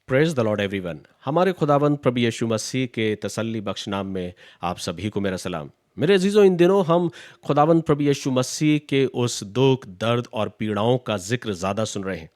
Praise the Lord everyone. हमारे खुदावंद प्रभु यीशु मसीह के तसल्ली बख्श नाम में आप सभी को मेरा सलाम। मेरे अजीजों, इन दिनों हम खुदावंद प्रभु यीशु मसीह के उस दुख, दर्द और पीड़ाओं का जिक्र ज़्यादा सुन रहे हैं।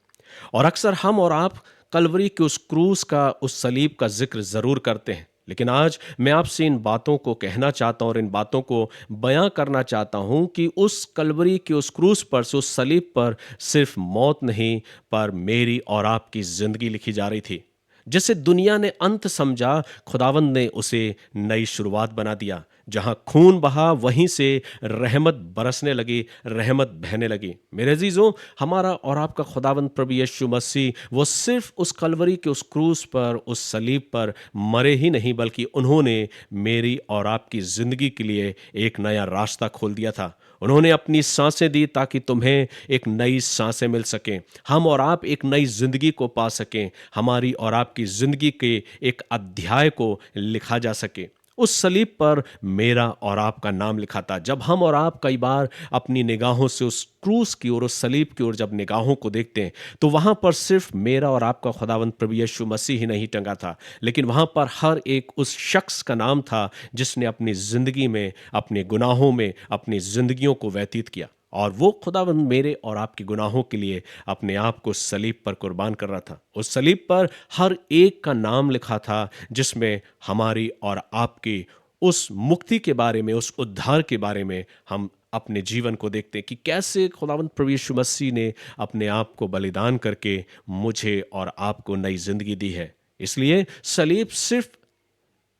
और अक्सर हम और आप कलवरी के उस क्रूस का, उस सलीब का जिक्र ज़रूर करते हैं। लेकिन आज मैं आपसे इन बातों को कहना चाहता हूँ और इन बातों को बयां करना चाहता हूँ कि उस कलवरी के उस क्रूस पर से, उस सलीब पर सिर्फ मौत नहीं, पर मेरी और आपकी ज़िंदगी लिखी जा रही थी। जिसे दुनिया ने अंत समझा, खुदावंद ने उसे नई शुरुआत बना दिया। जहां खून बहा, वहीं से रहमत बरसने लगी, रहमत बहने लगी। मेरे अजीजों, हमारा और आपका खुदावंद प्रभु यीशु मसीह वो सिर्फ उस कलवरी के उस क्रूस पर, उस सलीब पर मरे ही नहीं, बल्कि उन्होंने मेरी और आपकी जिंदगी के लिए एक नया रास्ता खोल दिया था। उन्होंने अपनी सांसें दी ताकि तुम्हें एक नई सांसें मिल सकें, हम और आप एक नई जिंदगी को पा सकें, हमारी और आपकी जिंदगी के एक अध्याय को लिखा जा सके। उस सलीब पर मेरा और आपका नाम लिखा था। जब हम और आप कई बार अपनी निगाहों से उस क्रूस की ओर, उस सलीब की ओर जब निगाहों को देखते हैं, तो वहां पर सिर्फ मेरा और आपका खुदावंद प्रभु यीशु मसीह ही नहीं टंगा था, लेकिन वहां पर हर एक उस शख्स का नाम था जिसने अपनी जिंदगी में, अपने गुनाहों में अपनी जिंदगियों को व्यतीत किया। और वो खुदावंद मेरे और आपके गुनाहों के लिए अपने आप को सलीब पर कुर्बान कर रहा था। उस सलीब पर हर एक का नाम लिखा था, जिसमें हमारी और आपकी उस मुक्ति के बारे में, उस उद्धार के बारे में हम अपने जीवन को देखते हैं कि कैसे खुदावंद प्रभु यीशु मसीह ने अपने आप को बलिदान करके मुझे और आपको नई जिंदगी दी है। इसलिए सलीब सिर्फ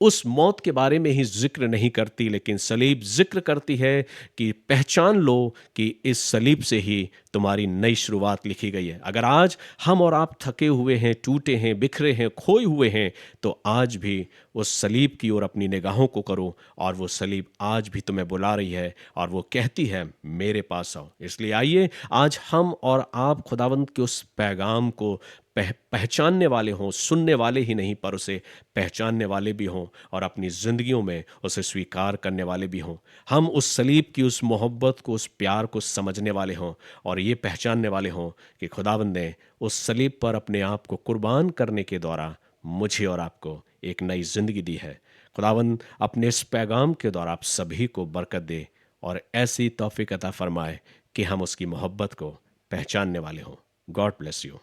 उस मौत के बारे में ही जिक्र नहीं करती, लेकिन सलीब जिक्र करती है कि पहचान लो कि इस सलीब से ही तुम्हारी नई शुरुआत लिखी गई है। अगर आज हम और आप थके हुए हैं, टूटे हैं, बिखरे हैं, खोए हुए हैं, तो आज भी उस सलीब की ओर अपनी निगाहों को करो, और वो सलीब आज भी तुम्हें बुला रही है और वो कहती है, मेरे पास आओ। इसलिए आइए आज हम और आप खुदावंद के उस पैगाम को पहचानने वाले हों, सुनने वाले ही नहीं, पर उसे पहचानने वाले भी हों और अपनी जिंदगियों में उसे स्वीकार करने वाले भी हों। हम उस सलीब की उस मोहब्बत को, उस प्यार को समझने वाले हों और ये पहचानने वाले हों कि खुदावंद ने उस सलीब पर अपने आप को कुर्बान करने के द्वारा मुझे और आपको एक नई जिंदगी दी है। खुदावंद अपने इस पैगाम के द्वारा आप सभी को बरकत दे और ऐसी तौफीक अता फरमाए कि हम उसकी मोहब्बत को पहचानने वाले हों। God bless you.